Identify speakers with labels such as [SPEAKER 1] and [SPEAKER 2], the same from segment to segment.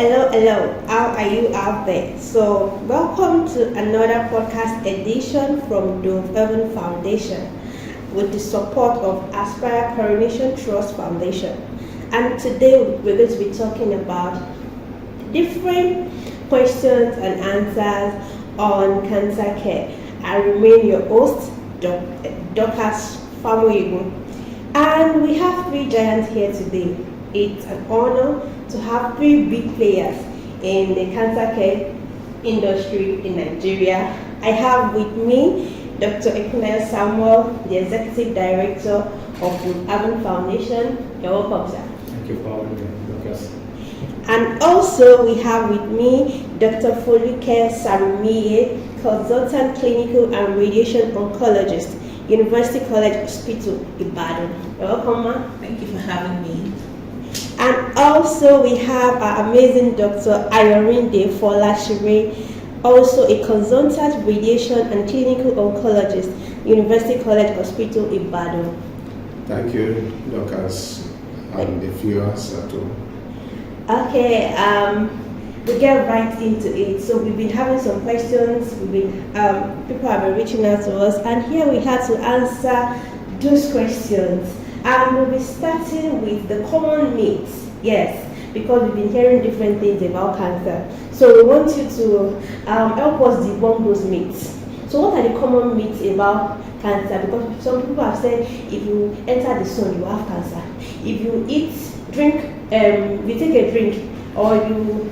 [SPEAKER 1] Hello. How are you out there? So, welcome to another podcast edition from the Urban Foundation with the support of Aspire Coronation Trust Foundation. And today we're going to be talking about different questions and answers on cancer care. I remain your host, Dr. Famoyigun. And we have three giants here today. It's an honor to have three big players in the cancer care industry in Nigeria. I have with me Dr. EKUNDAYO Samuel, the Executive Director of the Urban Foundation. You're welcome, sir.
[SPEAKER 2] Thank you for having me, Lucas.
[SPEAKER 1] And also we have with me Dr. FOLUKE SARIMIYE, Consultant Clinical and Radiation Oncologist, University College Hospital, Ibadan. You're welcome, ma'am.
[SPEAKER 3] Thank you for having me.
[SPEAKER 1] And also we have our amazing Dr. AYORINDE FOLASIRE, also a consultant radiation and clinical oncologist, University College Hospital, Ibadan.
[SPEAKER 4] Thank you, Lucas, and the viewers at home.
[SPEAKER 1] Okay, we get right into it. So we've been having some questions. People have been reaching out to us, and here we had to answer those questions. And we'll be starting with the common myths. Yes, because we've been hearing different things about cancer. So we want you to help us debunk those myths. So what are the common myths about cancer? Because some people have said if you enter the sun, you have cancer. If you if you take a drink, or you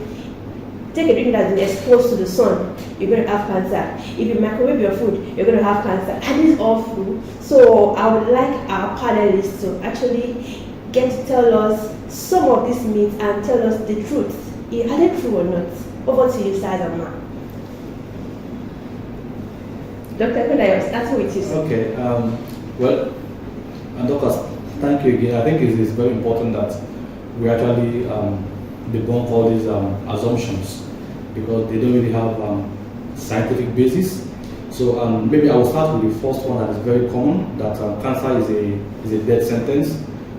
[SPEAKER 1] take a drink that's been exposed to the sun, you're going to have cancer. If you microwave your food, you're going to have cancer. And it's all true. So I would like our panelists to actually get to tell us some of these myths and tell us the truth. Are they true or not? Over to you, Sadama. Dr. EKUNDAYO, starting with you.
[SPEAKER 2] Okay, well, and Doctor, thank you again. I think it is very important that we actually debunk all these assumptions because they don't really have scientific basis. So maybe I will start with the first one that is very common, that cancer is a death sentence.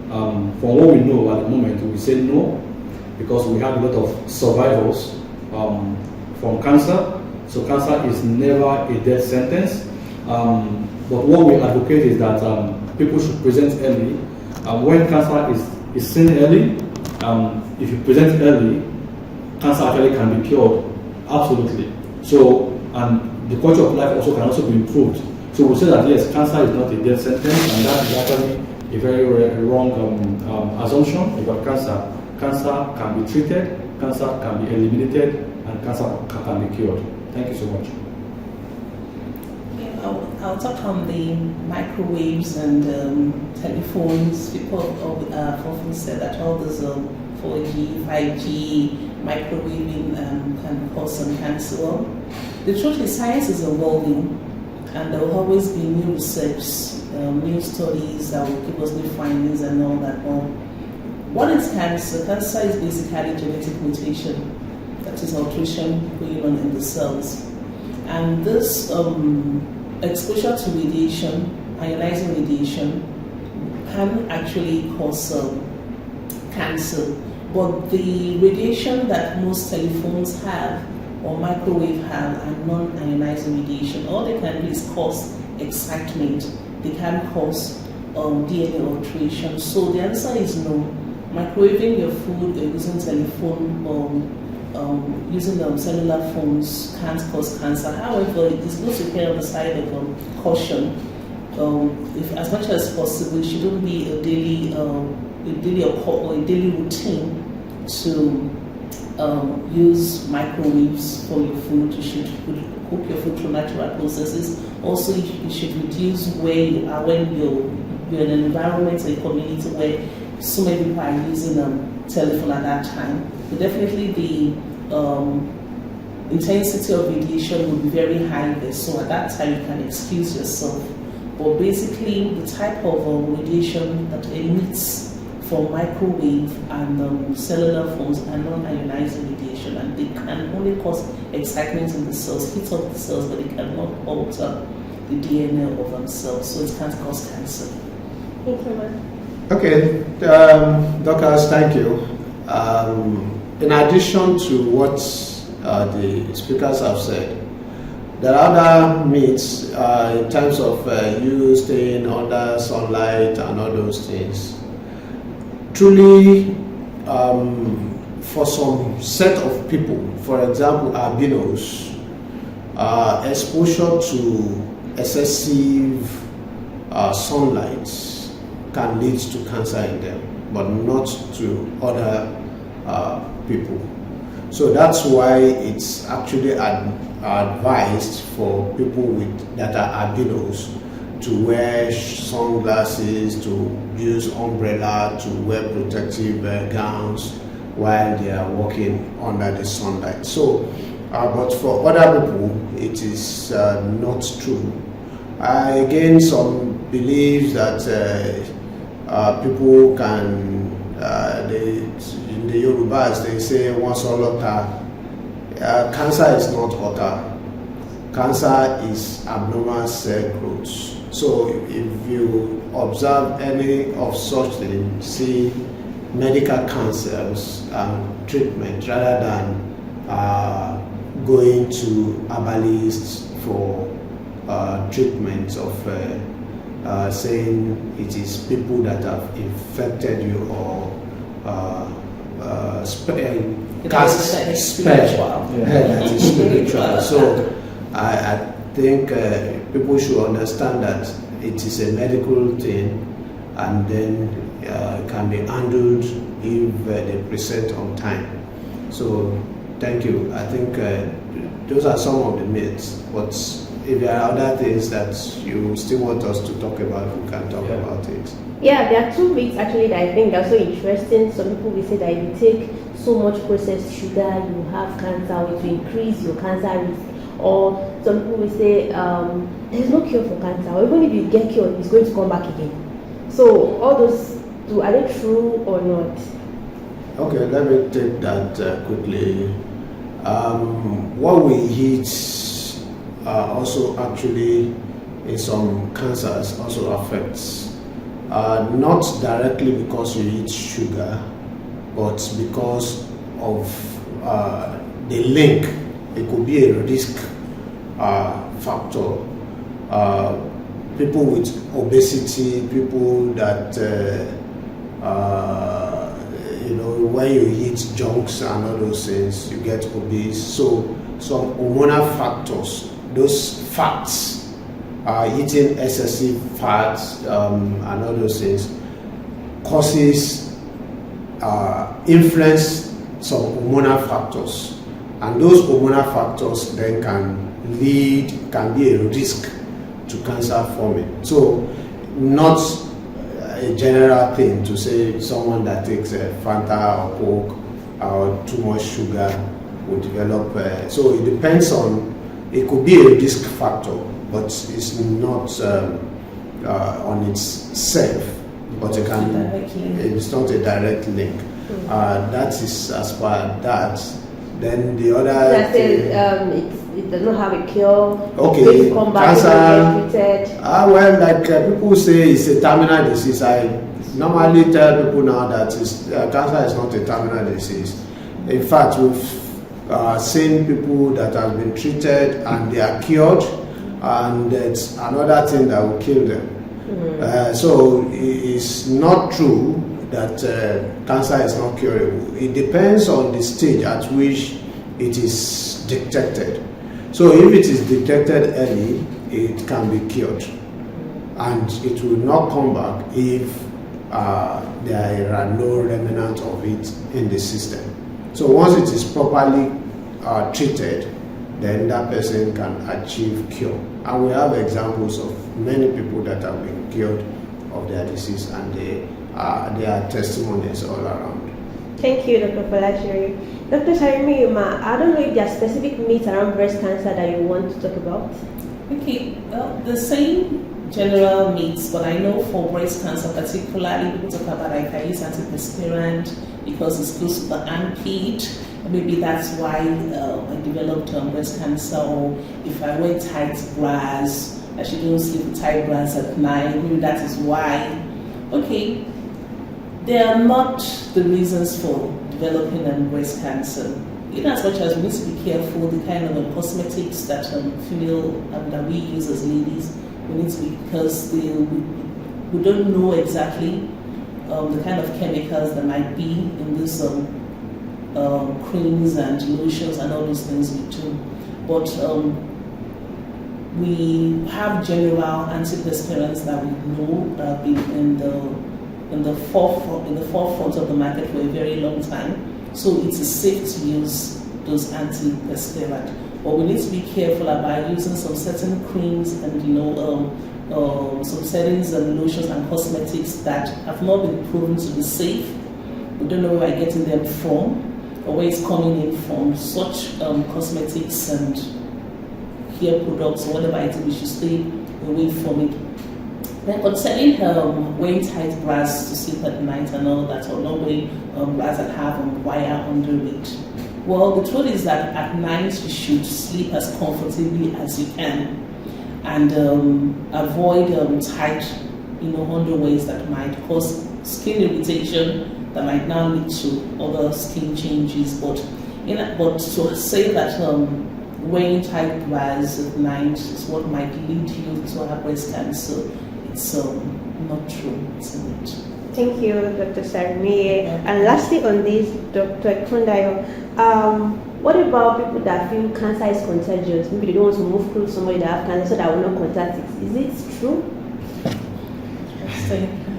[SPEAKER 2] From what we know at the moment, we say no, because we have a lot of survivors from cancer. So cancer is never a death sentence. But what we advocate is that people should present early. When cancer is seen early, if you present early, cancer actually can be cured. Absolutely. So, and the quality of life also can also be improved. So we say that yes, cancer is not a death sentence, and that is actually a very wrong assumption about cancer. Cancer can be treated, cancer can be eliminated, and cancer can be cured. Thank you so much.
[SPEAKER 3] I'll talk on the microwaves and telephones. People have often said that all those 4G, 5G, microwaving can cause some cancer. Well, the truth is science is evolving, and there will always be new research, new studies that will give us new findings and all that. Well, what is cancer? Cancer is basically genetic mutation, that is alteration going on in the cells. And this exposure to radiation, ionizing radiation, can actually cause cancer. But the radiation that most telephones have or microwave have are non-ionizing radiation. All they can do is cause excitement. They can cause DNA alteration. So the answer is no. Microwaving your food or using telephone or using cellular phones can't cause cancer. However, it is good to err on the side of caution. If as much as possible, it shouldn't be a daily or a daily routine to use microwaves for your food. You should cook your food through natural processes. Also, you should reduce where you are when you're in an environment or a community where so many people are using telephone at that time. But definitely the intensity of radiation would be very high there. So at that time you can excuse yourself. But basically the type of radiation that emits from microwave and cellular phones are non-ionizing radiation, and they can only cause excitement in the cells, heat up the cells, but they cannot alter the DNA of themselves, so it can't cause cancer.
[SPEAKER 1] Thank you, ma'am.
[SPEAKER 4] Okay, doctors, thank you. in addition to what the speakers have said, there are other myths in terms of you staying under sunlight and all those things. Truly, for some set of people, for example, albinos, exposure to excessive sunlight can lead to cancer in them, but not to other people. So that's why it's actually advised for people that are albinos to wear sunglasses, to use umbrella, to wear protective gowns while they are walking under the sunlight. So, but for other people, it is not true. Again, some believe that people can, in the Yorubas, they say, once all cancer is not otter. Cancer is abnormal cell growth. So if you observe any of such things, see medical cancers and treatment rather than going to herbalists for treatment of saying it is people that have infected you or
[SPEAKER 3] that is spiritual.
[SPEAKER 4] That is spiritual. So I think people should understand that it is a medical thing, and then can be handled if they present on time. So thank you. I think those are some of the myths, but if there are other things that you still want us to talk about, we can talk about it.
[SPEAKER 1] Yeah, there are two myths actually that I think are so interesting. Some people will say that if you take so much processed sugar, you have cancer, or it will increase your cancer risk. Or some people will say there's no cure for cancer, or even if you get cured, it's going to come back again. So all those two, are they true or not?
[SPEAKER 4] Okay, let me take that quickly. What we eat also actually in some cancers also affects. Not directly because you eat sugar, but because of the link. It could be a risk factor. People with obesity, people that when you eat junks and all those things, you get obese. So some hormonal factors, those fats, eating excessive fats and all those things, causes influence some hormonal factors. And those hormonal factors then can be a risk to cancer forming. So not a general thing to say someone that takes Fanta or Coke or too much sugar will develop. So it depends on, it could be a risk factor, but it's not on itself, but it can, it's not a direct link. That is as far as that. Then the other
[SPEAKER 1] that says it does not have a cure.
[SPEAKER 4] Okay,
[SPEAKER 1] come back
[SPEAKER 4] cancer. Well, like people say, it's a terminal disease. I normally tell people now that cancer is not a terminal disease. In fact, we've seen people that have been treated and they are cured, and it's another thing that will kill them. So it's not true that cancer is not curable. It depends on the stage at which it is detected. So if it is detected early, it can be cured, and it will not come back if there are no remnants of it in the system. So once it is properly treated, then that person can achieve cure. And we have examples of many people that have been cured of their disease, and there are testimonies all around.
[SPEAKER 1] Thank you, Dr. FOLASIRE. Dr. SARIMIYE, I don't know if there are specific myths around breast cancer that you want to talk about.
[SPEAKER 3] Okay, well, the same general myths, but I know for breast cancer particularly, people talk about like I use antiperspirant because it's close to the armpit. Maybe that's why I developed breast cancer. Or if I wear tight bras, I shouldn't sleep with tight bras at night. Maybe that is why. Okay, they are not the reasons for developing breast cancer. In as much as we need to be careful, the kind of cosmetics that female that we use as ladies, we need to be, because we don't know exactly the kind of chemicals that might be in these creams and lotions and all those things we do. But we have general antiperspirants that we know have been in the forefront of the market for a very long time. So it is safe to use those antiperspirants. But we need to be careful about using some certain creams and some settings and lotions and cosmetics that have not been proven to be safe. We don't know where we're getting them from or where it's coming in from. Such cosmetics and hair products or whatever it is, we should stay away from it. Then concerning wearing tight bras to sleep at night and all that, or not wearing bras that have wire under it. Well, the truth is that at night you should sleep as comfortably as you can, and avoid tight, underwears that might cause skin irritation that might now lead to other skin changes. But to say that wearing tight bras at night is what might lead you to have breast cancer, it's not true, isn't it?
[SPEAKER 1] Thank you, Dr. Sarimiye. And lastly on this, Dr. Ekundayo, what about people that feel cancer is contagious? Maybe they don't want to move close to somebody that have cancer so that will not contact it. Is it true?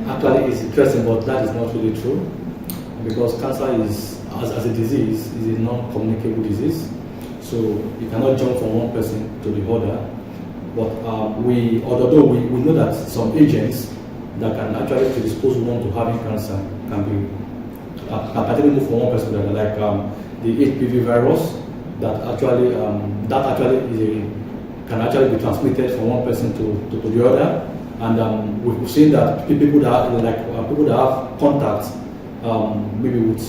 [SPEAKER 2] Actually, it's interesting, but that is not really true, because cancer is, as a disease, is a non-communicable disease. So you cannot jump from one person to the other. But although we know that some agents that can actually predispose one to having cancer can particularly move from one person to the other, like the HPV virus that actually can actually be transmitted from one person to the other. And we've seen that people that have contact maybe with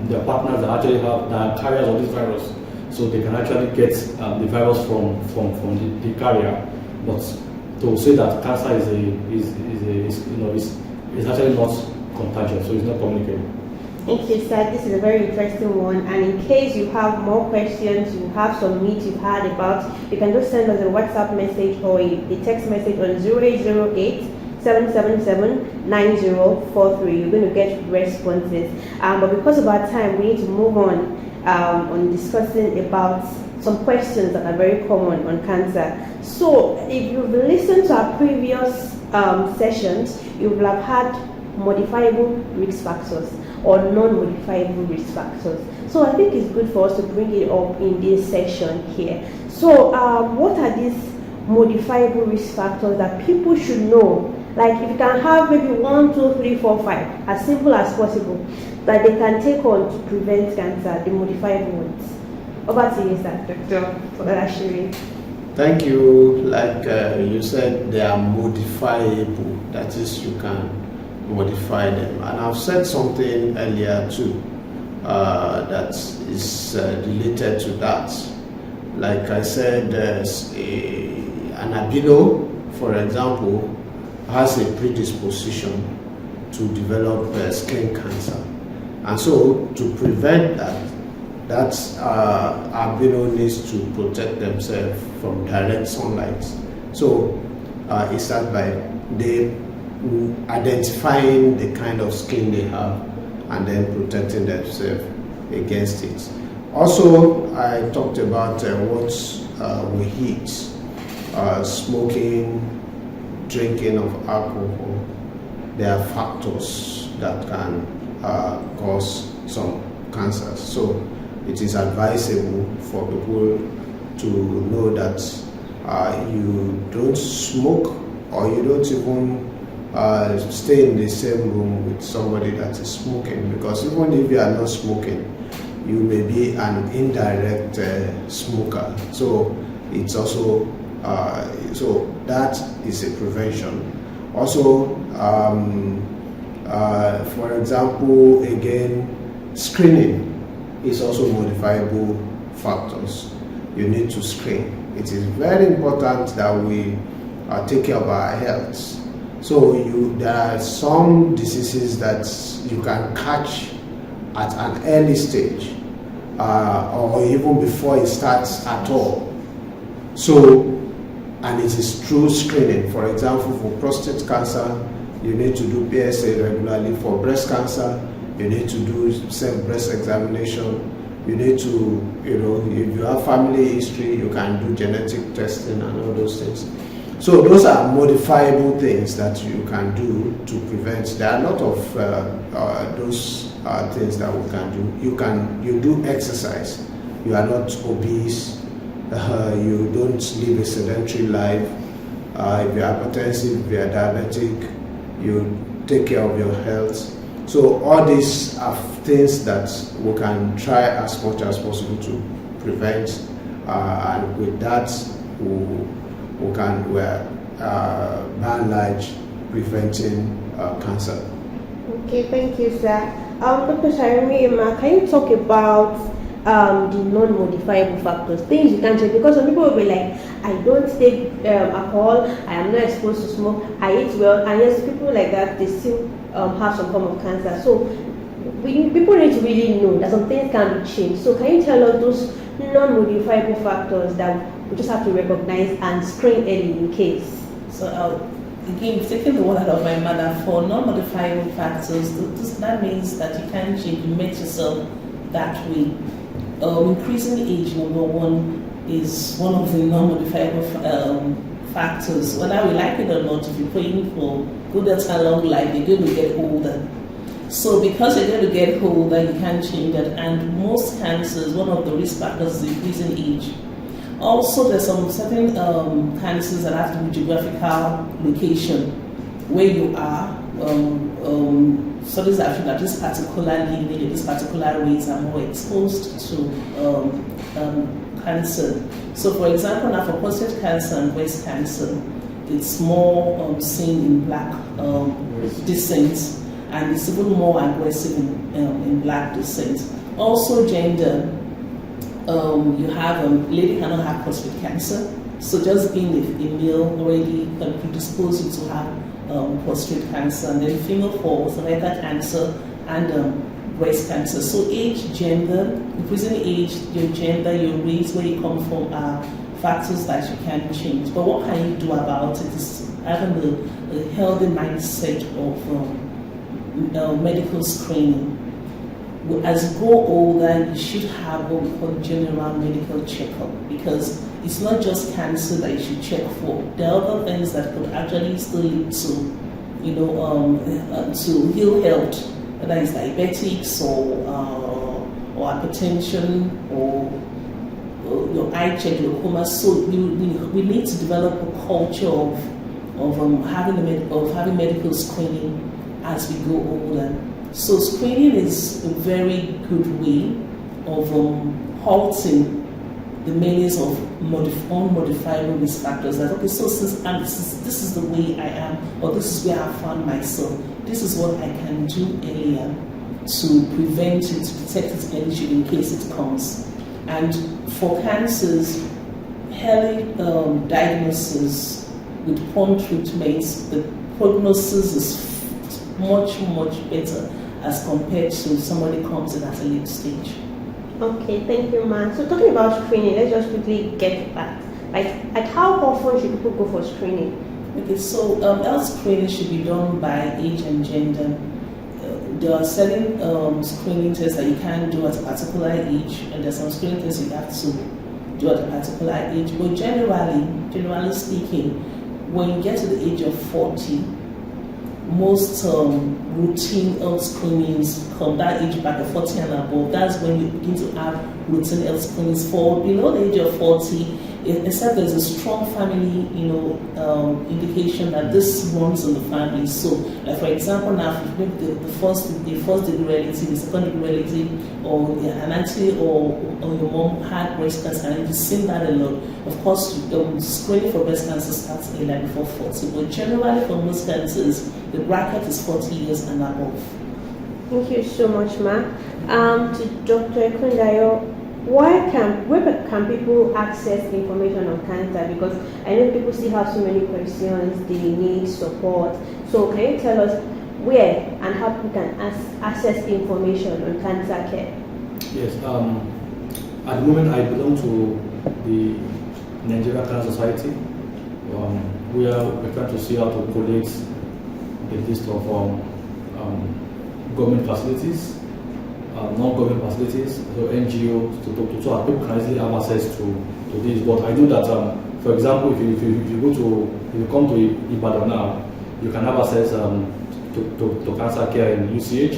[SPEAKER 2] their partners that actually have that carriers of this virus, so they can actually get the virus from the carrier. But to say that cancer is actually not contagious, so it's not communicable.
[SPEAKER 1] Thank you, sir. This is a very interesting one. And in case you have more questions, you have some needs you've heard about, you can just send us a WhatsApp message or a text message on 0808-777-9043. You're going to get responses. But because of our time, we need to move on discussing about some questions that are very common on cancer. So if you've listened to our previous sessions, you will have had modifiable risk factors or non-modifiable risk factors. So I think it's good for us to bring it up in this session here. So what are these modifiable risk factors that people should know? Like if you can have maybe 1, 2, 3, 4, 5, as simple as possible, that they can take on to prevent cancer, the modifiable ones. Over to you, sir, Dr. FOLASIRE.
[SPEAKER 4] Thank you. Like you said, they are modifiable. That is, you can modify them. And I've said something earlier too that is related to that. Like I said, an albino, for example, has a predisposition to develop skin cancer. And so to prevent that albino needs to protect themselves from direct sunlight. So it starts by they identifying the kind of skin they have and then protecting themselves against it. Also, I talked about what we eat, smoking, drinking of alcohol. There are factors that can cause some cancers. So it is advisable for people to know that you don't smoke or you don't even stay in the same room with somebody that is smoking, because even if you are not smoking, you may be an indirect smoker. So it's also so that is a prevention. Also, for example, again, screening is also modifiable factors. You need to screen. It is very important that we take care of our health. So there are some diseases that you can catch at an early stage, or even before it starts at all. So, and it is through screening. For example, for prostate cancer, you need to do PSA regularly. For breast cancer, you need to do self-breast examination. You need to, if you have family history, you can do genetic testing and all those things. So those are modifiable things that you can do to prevent. There are a lot of those things that we can do. You do exercise. You are not obese. You don't live a sedentary life. If you're hypertensive, if you're diabetic, you take care of your health. So all these are things that we can try as much as possible to prevent, and with that, we're by and large preventing cancer.
[SPEAKER 1] Okay, thank you, sir. Dr. Sarimiye, can you talk about the non-modifiable factors, things you can change? Because some people will be like, I don't take alcohol, I am not exposed to smoke, I eat well, and yes, people like that, they still have some form of cancer. So people need to really know that some things can be changed. So can you tell us those non-modifiable factors that we just have to recognize and screen early in case?
[SPEAKER 3] So again, taking the word out of my mother, for non-modifiable factors, that means that you can't change, you make yourself that way. Increasing age, number one, is one of the non-modifiable factors. Whether we like it or not, if you're praying for good health and long life, you're going to get older. So because you're going to get older, you can't change that. And most cancers, one of the risk factors is increasing age. Also, there's some certain cancers that have to be geographical location, where you are. Studies have shown that this particular lineage, this particular race are more exposed to cancer. So, for example, now for prostate cancer and breast cancer, it's more seen in black descent, and it's even more aggressive in black descent. Also, gender. You have a lady cannot have prostate cancer, so just being a male already can predispose you to have prostate cancer, and then female for cervical cancer and breast cancer. So age, gender, increasing age, your gender, your race, where you come from are factors that you can change. But what can you do about it is having a healthy mindset of medical screening. As you grow older, you should have what we call general medical checkup, because it's not just cancer that you should check for. There are other things that could actually still lead to, to ill health, whether it's diabetics or hypertension or your eye check, glaucoma. So we need to develop a culture of having medical screening as we go older. So screening is a very good way of halting the menace of unmodifiable risk factors. That okay, so since this is the way I am, or this is where I found myself, this is what I can do earlier to prevent it, to protect it early in case it comes. And for cancers, early diagnosis with prompt treatments, the prognosis is much better as compared to somebody comes in at a late stage.
[SPEAKER 1] Okay, thank you, ma'am. So talking about screening, let's just quickly get back. Like how often should people go for screening?
[SPEAKER 3] Okay, so health screening should be done by age and gender. There are certain screening tests that you can do at a particular age, and there's some screening tests you have to do at a particular age. But generally speaking, when you get to the age of 40, most routine health screenings from that age bracket, 40 and above. That's when you begin to have routine health screenings. For below the age of 40, except there's a strong family, indication that this runs in the family. So, like for example, now if you the first degree relative, the second degree relative, or an auntie or your mom had breast cancer, and you've seen that a lot. Of course, screening for breast cancer starts earlier before 40, but generally for most cancers, the bracket is 40 years and above.
[SPEAKER 1] Thank you so much, ma'am. To Dr. Ekundayo, where can people access information on cancer? Because I know people still have so many questions, they need support. So can you tell us where and how people can access information on cancer care.
[SPEAKER 2] Yes, at the moment I belong to the Nigerian Cancer Society. We're trying to see how to collate the list of government facilities, non-government facilities, so NGOs, so that people can easily have access to this. But I know that, for example, if you come to Ibadan now, you can have access to cancer care in UCH.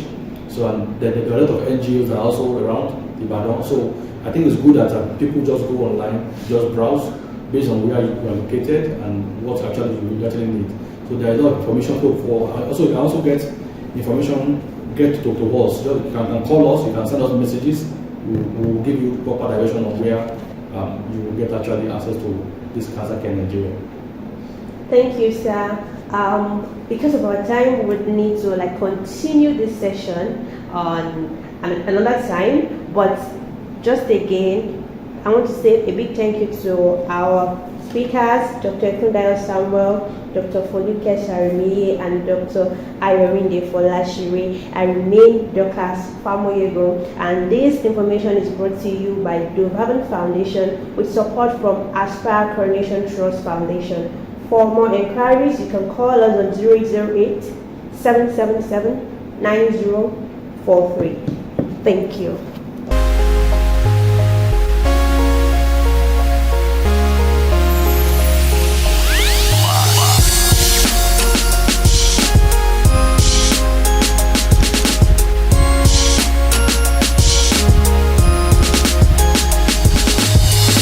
[SPEAKER 2] So there are a lot of NGOs that are also around Ibadan. So I think it's good that people just go online, just browse based on where you are located and what you actually need. So there is a lot of information for. Also, you can also get information to us. Just, you can call us, you can send us messages. We will give you proper direction on where you will get actually access to this cancer care in Nigeria.
[SPEAKER 1] Thank you, sir. Because of our time, we would need to continue this session on another time. But just again, I want to say a big thank you to our speakers, Dr. EKUNDAYO Samuel, Dr. FOLUKE SARIMIYE, and Dr. AYORINDE FOLASIRE. I remain Dr. Famoyego, and this information is brought to you by Dovhaven Foundation with support from Aspire Coronation Trust Foundation. For more inquiries, you can call us on 0808 777 9043. Thank you.